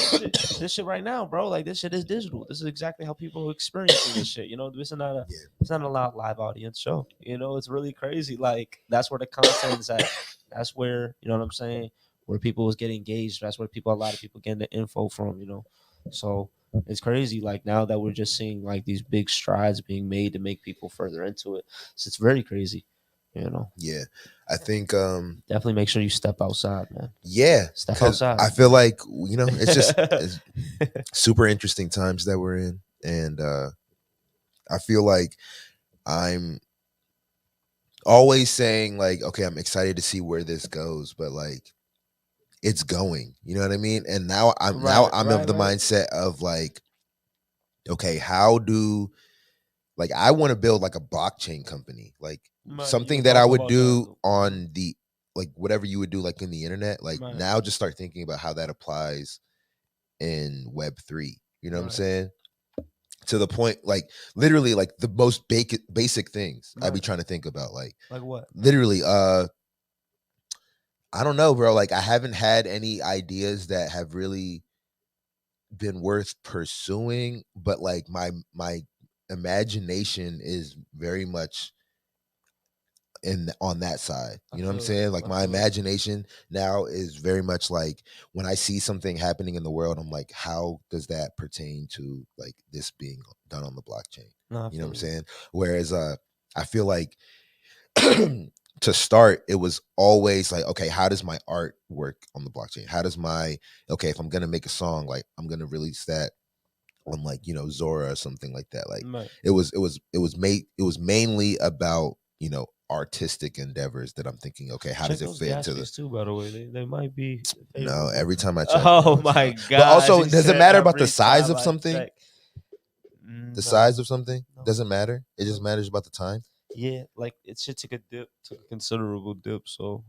this shit right now, bro, like this shit is digital. This is exactly how people are experiencing this shit. This is not it's not a live audience show. It's really crazy. Like that's where the content's at. That's where, you know what I'm saying, where people was getting engaged. That's where a lot of people getting the info from, So it's crazy. Like now that we're just seeing like these big strides being made to make people further into it. So it's very crazy. Yeah, I think definitely make sure you step outside, man. Yeah, step outside. I feel like it's just it's super interesting times that we're in, and I feel like I'm always saying like, okay, I'm excited to see where this goes, but like it's going, you know what I mean? And now I'm of the mindset of like, okay, how do like I want to build like a blockchain company, like something that I would do on the like whatever you would do like in the internet. Like now just start thinking about how that applies in Web3. You know what I'm saying? To the point, like literally like the most basic things I'd be trying to think about. Like what? Literally, I don't know, bro. Like I haven't had any ideas that have really been worth pursuing, but like my imagination is very much on that side. You know what I'm saying? Like my imagination now is very much like when I see something happening in the world, I'm like, how does that pertain to like this being done on the blockchain? You know what I'm saying? Whereas I feel like to start, it was always like, okay, how does my art work on the blockchain? How does if I'm gonna make a song, like I'm gonna release that on like Zora or something like that. Like it was mainly about artistic endeavors that I'm thinking, okay, how does it fit into this too? By the way, they might be no. Every time I check, oh my god! But also, does it matter about the size of something? The size of something doesn't matter. It just matters about the time. Yeah, like it should take a considerable dip. So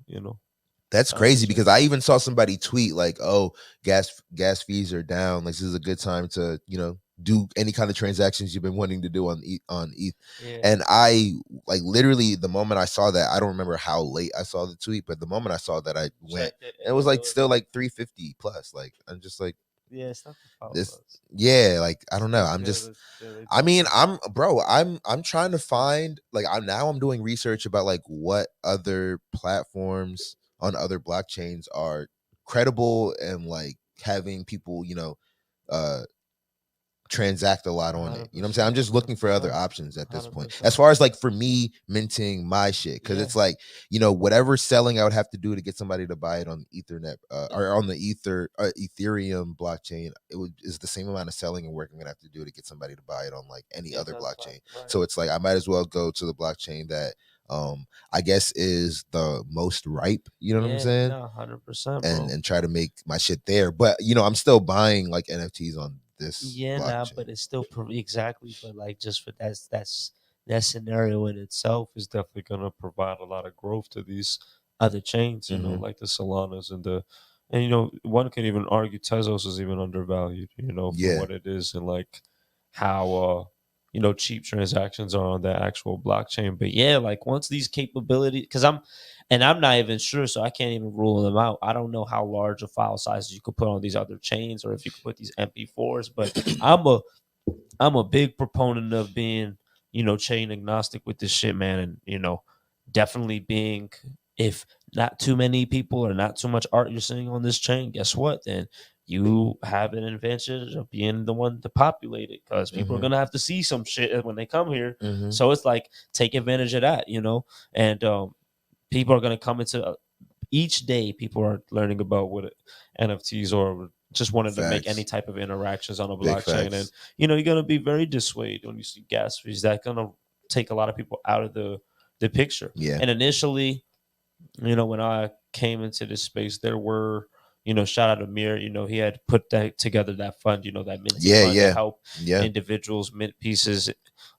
that's crazy because I even saw somebody tweet like, "Oh, gas fees are down. Like this is a good time to do any kind of transactions you've been wanting to do on ETH." Yeah. And I like literally the moment I saw that, I don't remember how late I saw the tweet, but the moment I saw that, I went. It was like still like 350 plus. Like I'm just like, yeah, it's not this. Yeah, like I don't know. I'm just. I mean, I'm trying to find like I'm doing research about like what other platforms on other blockchains are credible and like having people transact a lot on it. You know what I'm saying? I'm just looking for other options at this point. As far as like for me minting my shit, because it's like whatever selling I would have to do to get somebody to buy it on Ethernet or on the Ethereum blockchain, is the same amount of selling and work I'm gonna have to do to get somebody to buy it on like any other blockchain. Right. So it's like I might as well go to the blockchain that I guess is the most ripe, you know what I'm saying? No, 100%, and try to make my shit there. But I'm still buying like NFTs on this. But it's still exactly. But like just for that scenario in itself is definitely gonna provide a lot of growth to these other chains, like the Solanas and one can even argue Tezos is even undervalued, for what it is and like how cheap transactions are on that actual blockchain. But yeah, like once these capabilities, because I'm not even sure, so I can't even rule them out. I don't know how large a file sizes you could put on these other chains, or if you could put these MP4s. But I'm a big proponent of being, chain agnostic with this shit, man. And, definitely being, if not too many people or not too much art you're seeing on this chain, guess what? Then you have an advantage of being the one to populate it, because people are going to have to see some shit when they come here. So it's like, take advantage of that, and people are going to come into each day. People are learning about what NFTs or just wanted to make any type of interactions on a blockchain. And, you're going to be very dissuaded when you see gas fees. That's going to take a lot of people out of the picture. Yeah. And initially, when I came into this space, there were, shout out Amir, he had put that together, that fund, that mint fund to help individuals mint pieces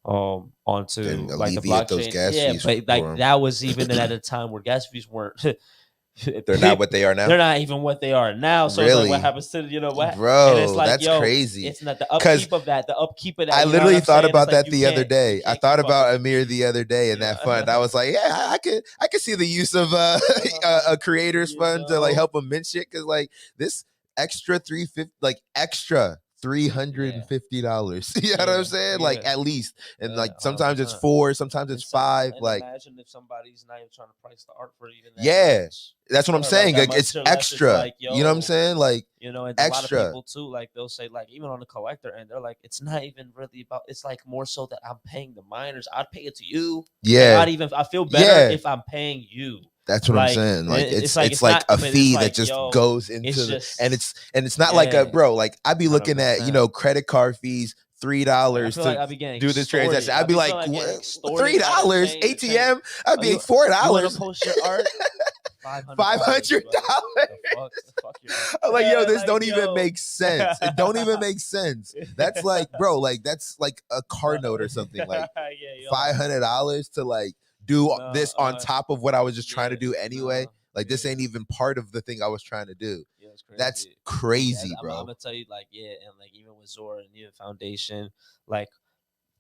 onto and like the alleviate blockchain. those gas fees but like that was even at a time where gas fees weren't they're not what they are now. They're not even what they are now. So really? It's like, what happens to what? Bro, and it's like, that's crazy. It's not the upkeep of that. The upkeep of that. I literally thought about that the other day. I thought about Amir the other day in that fund. I was like, yeah, I could see the use of a creators fund to like help them mint shit, because like this extra $350, like extra $350. You know what I'm saying? Like at least, and like sometimes it's 4, sometimes it's 5. Like imagine if somebody's not even trying to price the art for even that. Yeah, that's what I'm saying. Like it's extra. Like, you know what I'm saying? Like and extra. A lot of people too, like they'll say, like even on the collector end, they're like, it's not even really about. It's like more so that I'm paying the miners. I'd pay it to you. Yeah. I feel better if I'm paying you. That's what I'm saying. Like it's like a fee that just goes into and it's not like a bro. Like I'd be looking 100%. At credit card fees, $3 to do this transaction. I'd be like $3 ATM. I'd be like $4. You want to post your art? $500. I'm like, yo, this don't even make sense. It don't even make sense. That's like, bro, like that's like a car note or something. Like $500 to like do this on top of what I was just trying to do anyway. Like this ain't even part of the thing I was trying to do. That's crazy, bro. I'm gonna tell you, like, and like even with Zora and even Foundation, like,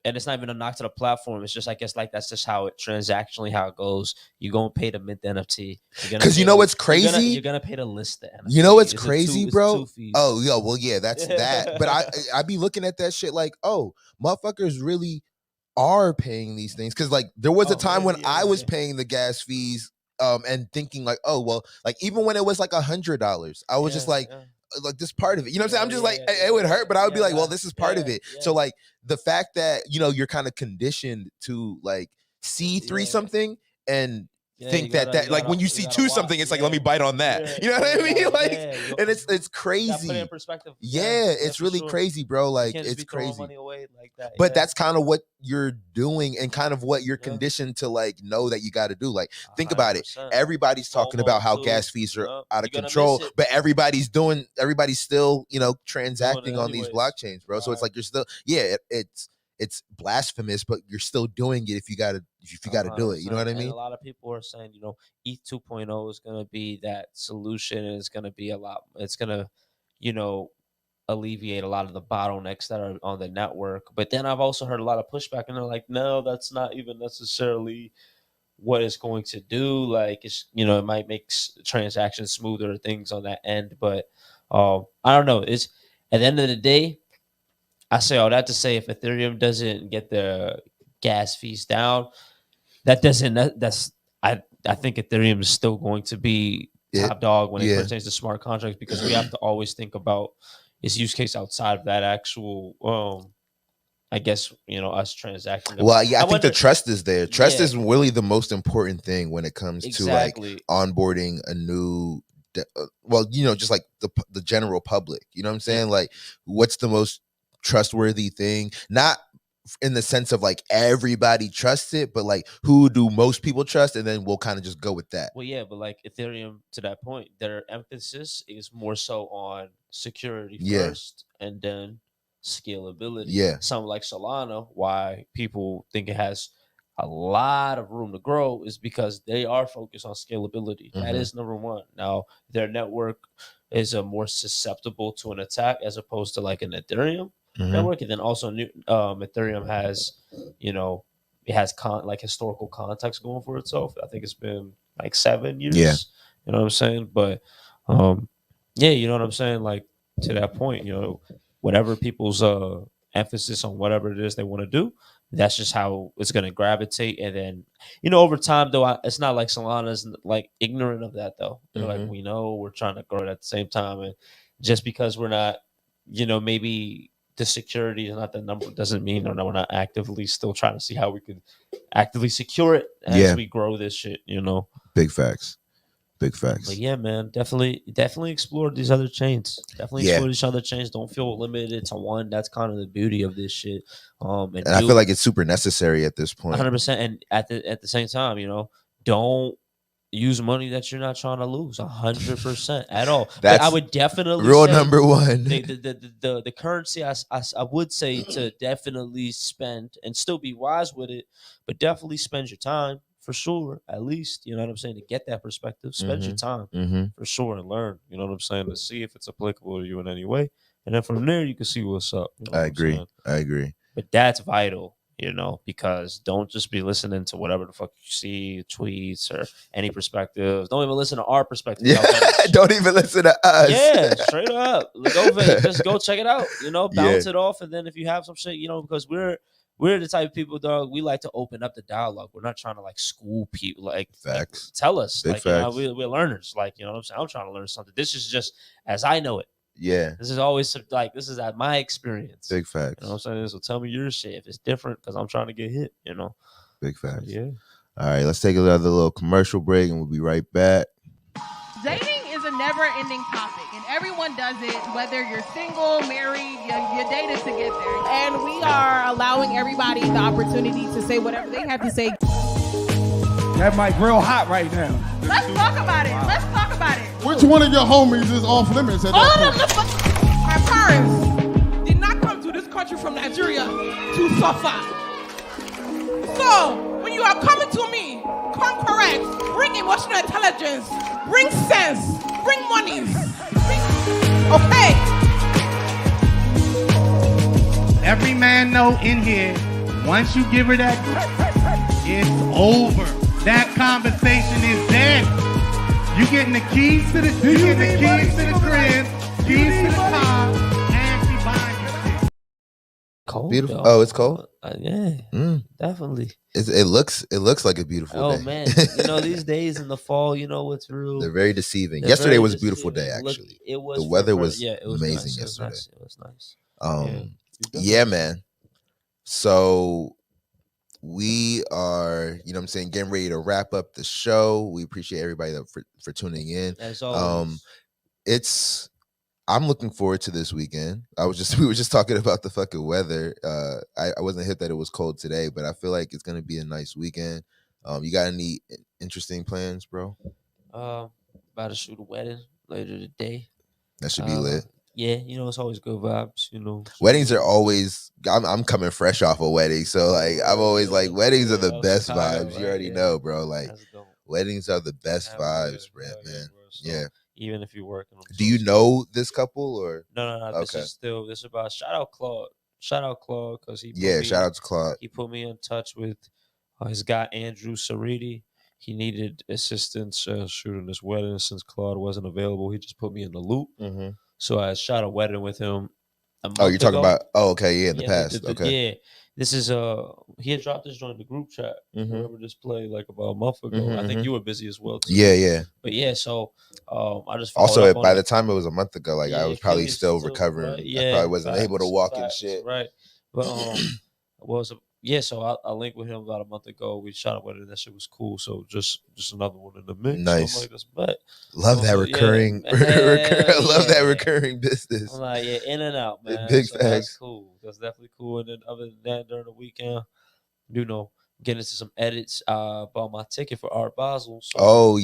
and it's not even a knock to the platform. It's just, I guess, like that's just how it transactionally how it goes. You gonna pay to mint the NFT because you know what's crazy. You're gonna pay to list the NFT. You know what's crazy, bro? Oh, yo, well, yeah, that's that. But I be looking at that shit like, oh, motherfuckers really are paying these things, because like there was a time when I was paying the gas fees and thinking like, oh well, like even when it was like $100, I was just like this part of it, you know what I'm saying? I'm just like it would hurt, but I would be like, well, this is part of it. So like the fact that you're kind of conditioned to like see through something and think that like when you see something, it's like let me bite on that. You know what I mean? Like, and it's crazy. Put it in perspective. Yeah, it's really crazy, bro. Like it's crazy. Money away like that. But that's kind of what you're doing and kind of what you're conditioned to like know that you got to do. Like think about it. Everybody's talking about how gas fees are out of control, but everybody's still transacting on these blockchains, bro. So it's like you're still it's blasphemous, but you're still doing it if you gotta do it. You know what I mean? And a lot of people are saying, ETH 2.0 is gonna be that solution, and it's gonna be it's gonna, alleviate a lot of the bottlenecks that are on the network. But then I've also heard a lot of pushback, and they're like, no, that's not even necessarily what it's going to do. Like it's, it might make transactions smoother, things on that end. But I don't know. It's at the end of the day, I say all that to say, if Ethereum doesn't get the gas fees down, I think Ethereum is still going to be top dog when it pertains to smart contracts, because we have to always think about its use case outside of that actual, I guess, us transacting. Well, I think the trust is there. Trust is really the most important thing when it comes to like onboarding a new, just like the general public. You know what I'm saying? Like, what's the most trustworthy thing? Not in the sense of like everybody trusts it, but like who do most people trust, and then we'll kind of just go with that. Well, yeah, but like Ethereum, to that point, their emphasis is more so on security first, and then scalability. Yeah, something like Solana, why people think it has a lot of room to grow is because they are focused on scalability. That is number one. Now, their network is more susceptible to an attack as opposed to like an Ethereum network. And then also Ethereum has, it has like historical context going for itself. I think it's been like 7 years. Yeah. You know what I'm saying? But yeah, you know what I'm saying? Like to that point, whatever people's emphasis on whatever it is they want to do, that's just how it's going to gravitate. And then, over time, though, it's not like Solana's like ignorant of that, though. They're like, we know we're trying to grow it at the same time. And just because we're not, maybe the security is not the number doesn't mean we're not actively still trying to see how we could actively secure it as we grow this shit, Big facts. Big facts. But yeah, man, definitely explore these other chains. Definitely explore these other chains. Don't feel limited to one. That's kind of the beauty of this shit. And I feel like it's super necessary at this point. 100%. And at the same time, don't use money that you're not trying to lose. 100% at all. But I would definitely rule say number one. The currency I would say to definitely spend and still be wise with it, but definitely spend your time. For sure, at least, you know what I'm saying, to get that perspective, spend your time for sure and learn, you know what I'm saying, to see if it's applicable to you in any way. And then from there, you can see what's up. I agree. But that's vital, because don't just be listening to whatever the fuck you see, tweets or any perspectives. Don't even listen to our perspective. Yeah. Don't even listen to us. Yeah, straight up. Just go check it out, bounce it off. And then if you have some shit, because we're the type of people, dog. We like to open up the dialogue. We're not trying to like school people. Like, facts. Tell us, Big facts. We're learners. Like, you know what I'm saying. I'm trying to learn something. This is just as I know it. Yeah. This is always like this is at my experience. Big facts. You know what I'm saying. So tell me your shit if it's different because I'm trying to get hit. Big facts. Yeah. All right, let's take another little commercial break and we'll be right back. Dating is a never-ending topic, and everyone does it, whether you're single, married, you dated to get there. And we are allowing everybody the opportunity to say whatever they have to say. That mic real hot right now. Let's talk about it. Let's talk about it. Which one of your homies is off limits at that point? My parents did not come to this country from Nigeria to suffer. So, when you are coming to me, come correct. Bring emotional intelligence. Bring sense. Bring money. Okay. Every man know in here, once you give her that, it's over. That conversation is dead. You getting the keys to the crib, keys to the car, and she buying your shit. Cold, beautiful. Dog. Oh, it's cold. Yeah, definitely. It looks like a beautiful day. Oh man, these days in the fall, what's real. They're very deceiving. Yesterday was a beautiful day. Actually, it was. The weather was it was amazing nice. yesterday. It was nice. Yeah, man. So we are, what I'm saying, getting ready to wrap up the show. We appreciate everybody for tuning in. As always. I'm looking forward to this weekend. We were just talking about the fucking weather. I wasn't hit that it was cold today, but I feel like it's gonna be a nice weekend. You got any interesting plans, bro? About to shoot a wedding later today. That should be lit. Yeah, it's always good vibes. Weddings are always. I'm coming fresh off a wedding, so like I'm always like weddings are the best vibes. You already know, bro. Like weddings are the best vibes, man. Yeah. Even if you're working. Do you know this couple or no? Okay. This is about shout out Claude because he shout out to Claude. He put me in touch with his guy Andrew Sariti. He needed assistance shooting this wedding since Claude wasn't available. He just put me in the loop. So I shot a wedding with him. You're talking about? Oh, okay, yeah, in the past. Okay, yeah. This is he had dropped this joint in the group chat. Remember this play like about a month ago. I think you were busy as well too. Yeah. But yeah, so I just also by the time it was a month ago, like I was probably still recovering. Right. I probably wasn't able to walk and shit. Right. But so I linked with him about a month ago. We shot a wedding. That shit was cool. So just another one in the mix. Nice. So but love that recurring. Love that recurring business. I'm like, in and out, man. Big so facts. That's cool. That's definitely cool. And then other than that, during the weekend, getting into some edits about my ticket for Art Basel. So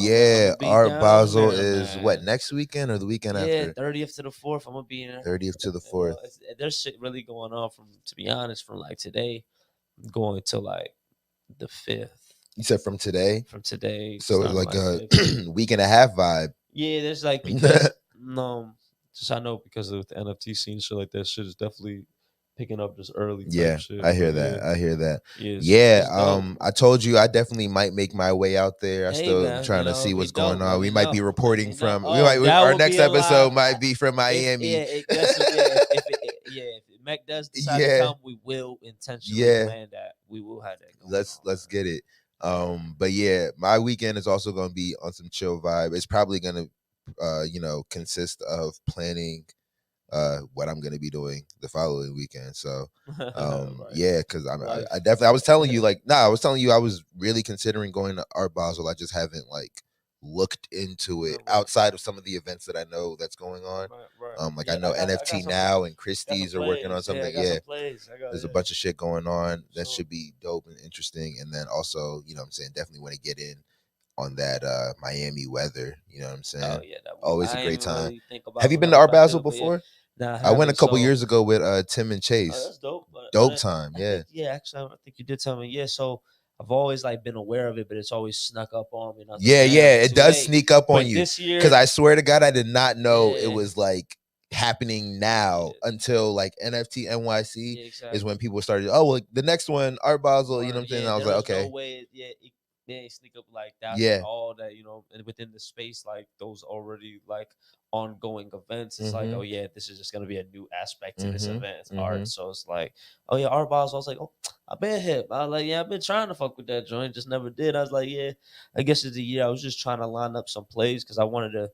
Art Basel is what, next weekend or the weekend after? Yeah, 30th to the 4th. I'm gonna be in there. 30th to the 4th. There's shit really going on to be honest, from like today going to like the 5th. You said from today? From today. So like a week and a half vibe. Yeah, there's like because just I know because of the NFT scene, shit like that shit is definitely picking up this early type shit. I hear that. I hear that. Yeah, I told you I definitely might make my way out there. I Hey, still man, trying you to see know, what's it'd be dope, going on. let We me might be know. reporting Let me know. from That our would next be a episode lot. might be from Miami. If Mac does decide to come, we will intentionally plan that. We will have that going Let's get it. But yeah, my weekend is also gonna be on some chill vibe. It's probably gonna consist of planning what I'm gonna be doing the following weekend. So yeah, because I was telling you I was really considering going to Art Basel. I just haven't like looked into it outside of some of the events that I know that's going on. Like I know NFT Now and Christie's are working on something. There's a bunch of shit going on that should be dope and interesting. And then also, you know what I'm saying, definitely want to get in on that Miami weather. You know what I'm saying? Oh yeah, always a great time. Really Have you been to Art Basel before? I went a couple years ago with Tim and Chase. Oh, that's dope. Dope time, yeah. Actually, I think you did tell me. Yeah, so I've always like been aware of it, but it's always snuck up on me. Yeah, it does sneak up on you. This year, because I swear to God, I did not know it was like happening now until like NFT NYC is when people started. Oh, well, the next one, Art Basel. You know what I'm saying? And I was like, okay. No way, they ain't sneak up like that. Yeah, all that and within the space, like those already like ongoing events. It's like, oh yeah, this is just gonna be a new aspect to this event. It's art, so it's like, oh yeah, Art Basel. I was like, oh, I've been hip. I was like, yeah, I've been trying to fuck with that joint, just never did. I was like, yeah, I guess it's a year. I was just trying to line up some plays because I wanted to.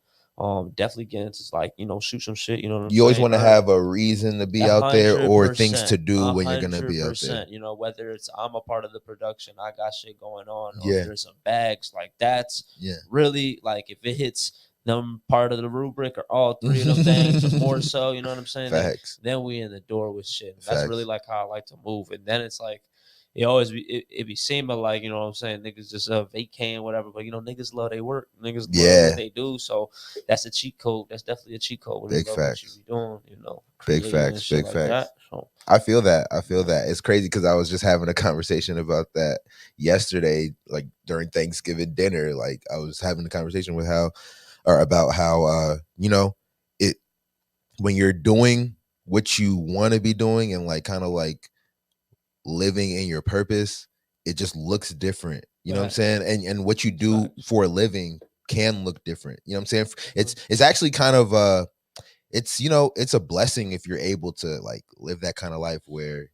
Definitely get into like shoot some shit. You know what I'm saying? You always want to have a reason to be out there or things to do when you're gonna be out there. Whether it's I'm a part of the production, I got shit going on, or if there's some bags, like that's really like if it hits them part of the rubric or all three of them things, or more so, you know what I'm saying? Facts. Then we in the door with shit. That's really like how I like to move, and then it's like. It always be seeming like, you know what I'm saying, niggas just vacating, whatever. But, niggas love their work. Niggas love what they do. So that's a cheat code. That's definitely a cheat code. Big facts. What you be doing, Big facts. Big facts. So. I feel that. It's crazy because I was just having a conversation about that yesterday, like during Thanksgiving dinner. Like I was having a conversation with about how when you're doing what you want to be doing and like kind of like living in your purpose, it just looks different. You know what I'm saying? And what you do for a living can look different. You know what I'm saying? It's actually kind of it's a blessing if you're able to like live that kind of life where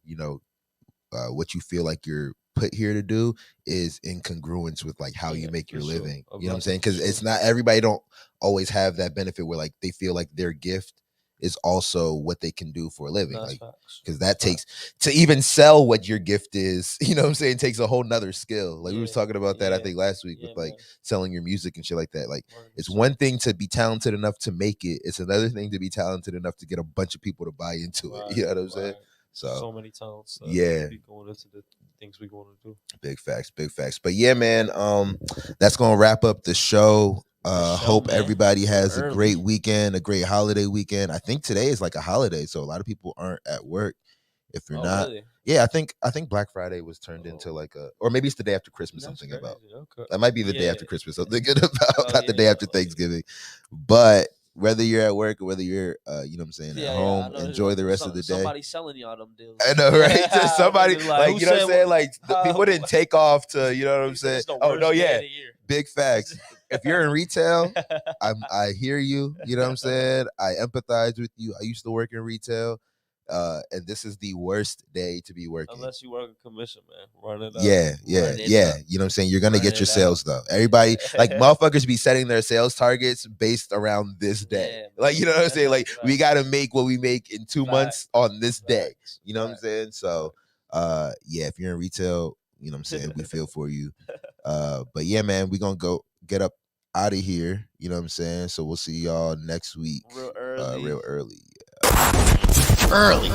what you feel like you're put here to do is in congruence with like how you make your living. You know what I'm saying? Because it's not everybody don't always have that benefit where like they feel like their gift is also what they can do for a living. Like, because that takes to even sell what your gift is, you know what I'm saying, takes a whole nother skill. Like we were talking about that, I think last week with like selling your music and shit like that. Like it's one thing to be talented enough to make it. It's another thing to be talented enough to get a bunch of people to buy into it. You know what I'm saying? So many talents. Yeah. Going into the things we going to do. Big facts. But yeah, man, that's gonna wrap up the show. Hope everybody has a great weekend, a great holiday weekend. I think today is like a holiday, so a lot of people aren't at work. If you're not, really? Yeah, I think Black Friday was turned into like or maybe it's the day after Christmas. I'm thinking about. That might be the day after Christmas. I'm thinking about not the day after Thanksgiving. But whether you're at work or whether you're you know what I'm saying, at home, enjoy the rest of the day. Somebody selling y'all them deals. I know, right? So somebody like you know what I'm saying, like people didn't take off to, you know what I'm saying. Oh no, yeah, big facts. If you're in retail, I hear you. You know what I'm saying. I empathize with you. I used to work in retail. And this is the worst day to be working. Unless you work a commission, man. Run it up. Yeah. You know what I'm saying? You're going to get your sales, though. Everybody, like, motherfuckers be setting their sales targets based around this day. Like, you know what I'm saying? Like, we got to make what we make in 2 months on this day. You know what I'm saying? So, yeah, if you're in retail, you know what I'm saying? We feel for you. But, yeah, man, we're going to go get up out of here. You know what I'm saying? So, we'll see y'all next week. Real early. Real early. Early.